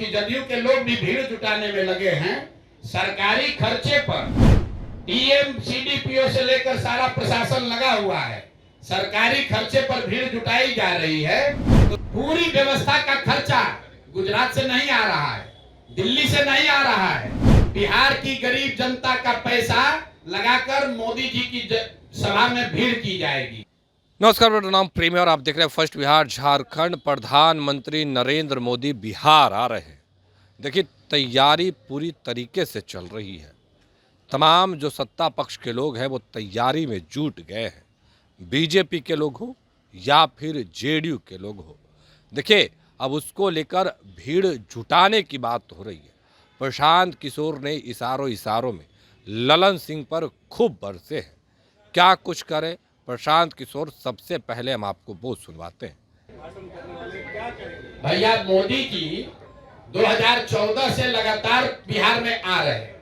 क्योंकि जदयू के लोग भी भीड़ जुटाने में लगे हैं। सरकारी खर्चे पर डीएम सीडीपीओ से लेकर सारा प्रशासन लगा हुआ है। सरकारी खर्चे पर भीड़ जुटाई जा रही है, तो पूरी व्यवस्था का खर्चा गुजरात से नहीं आ रहा है, दिल्ली से नहीं आ रहा है, बिहार की गरीब जनता का पैसा लगाकर मोदी जी की सभा में भीड़ की जाएगी। नमस्कार, मेरा नाम प्रेमी और आप देख रहे हैं फर्स्ट बिहार झारखंड। प्रधानमंत्री नरेंद्र मोदी बिहार आ रहे हैं। देखिए, तैयारी पूरी तरीके से चल रही है। तमाम जो सत्ता पक्ष के लोग हैं वो तैयारी में जुट गए हैं, बीजेपी के लोग हो या फिर जेडीयू के लोग हो। देखिए, अब उसको लेकर भीड़ जुटाने की बात हो रही है। प्रशांत किशोर ने इशारों में ललन सिंह पर खूब बरसे हैं। क्या कुछ करे प्रशांत किशोर, सबसे पहले हम आपको वो सुनवाते हैं। भैया, मोदी जी 2014 से लगातार बिहार में आ रहे हैं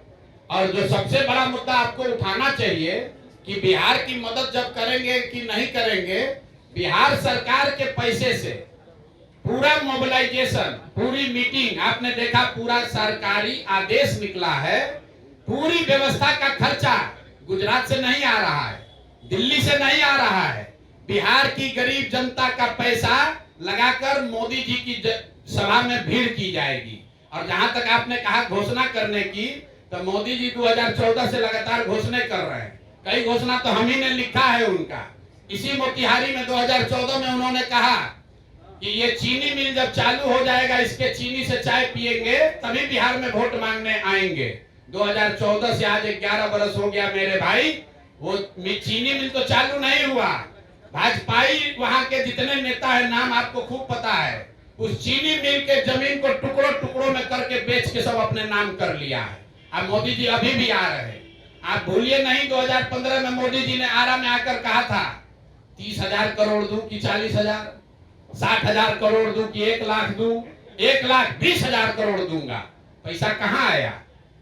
और जो सबसे बड़ा मुद्दा आपको उठाना चाहिए कि बिहार की मदद जब करेंगे कि नहीं करेंगे, बिहार सरकार के पैसे से पूरा मोबिलाइजेशन, पूरी मीटिंग आपने देखा, पूरा सरकारी आदेश निकला है, पूरी व्यवस्था का खर्चा गुजरात से नहीं आ रहा है, दिल्ली से नहीं आ रहा है, बिहार की गरीब जनता का पैसा लगाकर मोदी जी की सभा में भीड़ की जाएगी। और जहां तक आपने कहा घोषणा करने की, तो मोदी जी 2014 से लगातार घोषणा कर रहे हैं। कई घोषणा तो हम ही ने लिखा है उनका। इसी मोतिहारी में 2014 में उन्होंने कहा कि ये चीनी मिल जब चालू हो जाएगा, इसके चीनी से चाय पिएंगे तभी बिहार में वोट मांगने आएंगे। 2014 से आज 11 बरस हो गया मेरे भाई, वो चीनी मिल तो चालू नहीं हुआ। भाजपाई वहां के जितने नेता है, नाम आपको खूब पता है, उस चीनी मिल के जमीन को टुकड़ों टुकड़ों में करके बेच के सब अपने नाम कर लिया है। अब मोदी जी अभी भी आ रहे हैं। आप भूलिए नहीं, 2015 में मोदी जी ने आरा में आकर कहा था 30,000 करोड़ दूं कि 40,000, 60,000 करोड़ दूं कि 1 लाख दूं, 1,20,000 करोड़ दूंगा। पैसा कहाँ आया?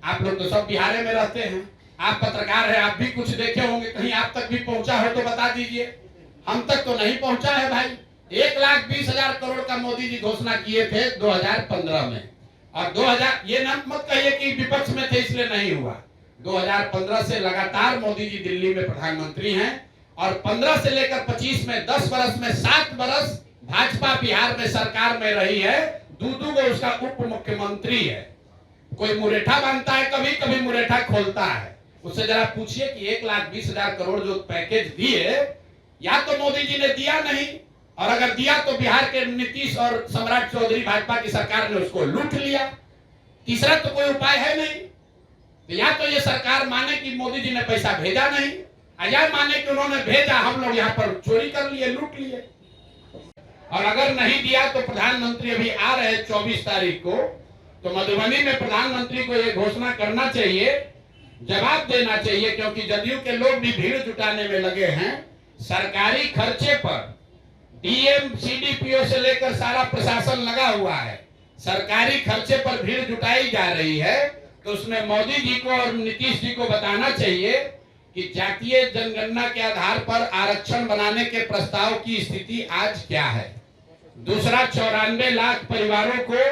आप लोग तो सब बिहार में रहते हैं, आप पत्रकार हैं, आप भी कुछ देखे होंगे, कहीं आप तक भी पहुंचा हो तो बता दीजिए। हम तक तो नहीं पहुंचा है भाई। 1,20,000 करोड़ का मोदी जी घोषणा किए थे 2015 में, और 2000 ये ना मत कहिए कि विपक्ष में थे इसलिए नहीं हुआ। 2015 से लगातार मोदी जी दिल्ली में प्रधानमंत्री हैं और 15 से लेकर 25 में 10 बरस में 7 बरस भाजपा बिहार में सरकार में रही है। दूदू को उसका उप मुख्यमंत्री है। कोई मुरेठा बांधता है, कभी कभी मुरेठा खोलता है। उससे जरा पूछिए कि 1,20,000 करोड़ जो पैकेज दिए, या तो मोदी जी ने दिया नहीं, और अगर दिया तो बिहार के नीतीश और सम्राट चौधरी भाजपा की सरकार ने उसको लूट लिया। तीसरा तो कोई उपाय है नहीं। तो या तो ये सरकार माने कि मोदी जी ने पैसा भेजा नहीं, या माने कि उन्होंने भेजा, हम लोग यहाँ पर चोरी कर लिए, लूट लिए। और अगर नहीं दिया तो प्रधानमंत्री अभी आ रहे 24 तारीख को, तो मधुबनी में प्रधानमंत्री को यह घोषणा करना चाहिए, जवाब देना चाहिए, क्योंकि जदयू के लोग भी भीड़ जुटाने में लगे हैं। सरकारी खर्चे पर डीएम सीडीपीओ से लेकर सारा प्रशासन लगा हुआ है। सरकारी खर्चे पर भीड़ जुटाई जा रही है, तो उसमें मोदी जी को और नीतीश जी को बताना चाहिए कि जातीय जनगणना के आधार पर आरक्षण बनाने के प्रस्ताव की स्थिति आज क्या है। दूसरा, 94 लाख परिवारों को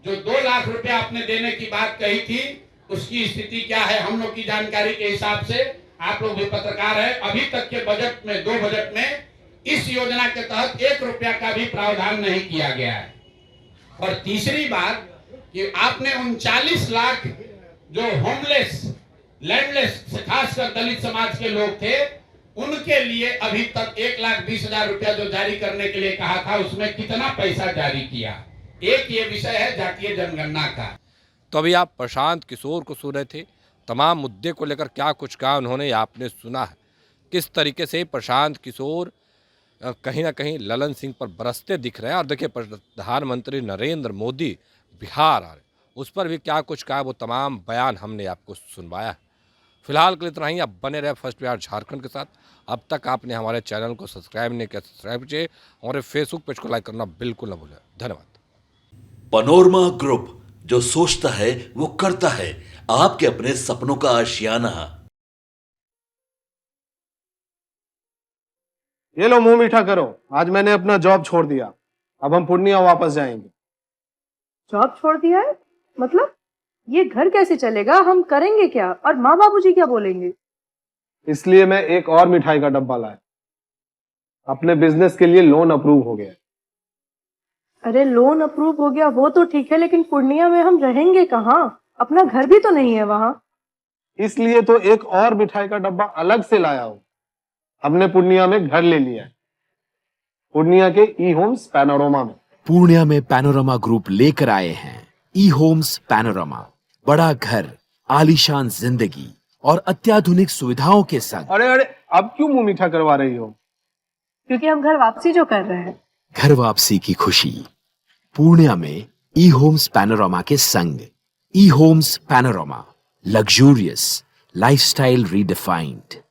जो 2 लाख रुपया आपने देने की बात कही थी, उसकी स्थिति क्या है? हम लोग की जानकारी के हिसाब से, आप लोग भी पत्रकार हैं, अभी तक के बजट में, 2 बजट में इस योजना के तहत 1 रुपया का भी प्रावधान नहीं किया गया है। और तीसरी बात कि आपने 39 लाख जो होमलेस, लैंडलेस, खासकर दलित समाज के लोग थे, उनके लिए अभी तक 1,20,000 रुपया जो जारी करने के लिए कहा था, उसमें कितना पैसा जारी किया? एक ये विषय है जातीय जनगणना का। तो अभी आप प्रशांत किशोर को सुन रहे थे। तमाम मुद्दे को लेकर क्या कुछ कहा उन्होंने, आपने सुना है। किस तरीके से प्रशांत किशोर कहीं ना कहीं ललन सिंह पर बरसते दिख रहे हैं। और देखिए, प्रधानमंत्री नरेंद्र मोदी बिहार आ रहे, उस पर भी क्या कुछ कहा, वो तमाम बयान हमने आपको सुनवाया है। फिलहाल के लिए इतना ही। अब बने रहे फर्स्ट बिहार झारखंड के साथ। अब तक आपने हमारे चैनल को सब्सक्राइब नहीं किया, सब्सक्राइब कीजिए, और फेसबुक पेज को लाइक करना बिल्कुल ना भूलें। धन्यवाद। पनोरमा ग्रुप, जो सोचता है वो करता है। आपके अपने सपनों का आशियाना। ये लो, मुंह मीठा करो। आज मैंने अपना जॉब छोड़ दिया, अब हम पूर्णिया वापस जाएंगे। जॉब छोड़ दिया है? मतलब ये घर कैसे चलेगा? हम करेंगे क्या? और माँ बाबूजी क्या बोलेंगे? इसलिए मैं एक और मिठाई का डब्बा लाया। अपने बिजनेस के लिए लोन अप्रूव हो गया। अरे लोन अप्रूव हो गया वो तो ठीक है, लेकिन पूर्णिया में हम रहेंगे कहाँ? अपना घर भी तो नहीं है वहाँ। इसलिए तो एक और मिठाई का डब्बा अलग से लाया हूं। हमने पूर्णिया में घर ले लिया है, पूर्णिया के ई होम्स पैनोरमा में। पूर्णिया में पैनोरमा ग्रुप लेकर आए हैं ई होम्स पैनोरमा। बड़ा घर, आलीशान जिंदगी और अत्याधुनिक सुविधाओं के संग। अरे अरे, अब क्यों मुंह मीठा करवा रही हो? क्योंकि हम घर वापसी जो कर रहे हैं। घर वापसी की खुशी पूर्णिया में ई होम्स पैनोरमा के संग। E Homes Panorama, luxurious lifestyle redefined.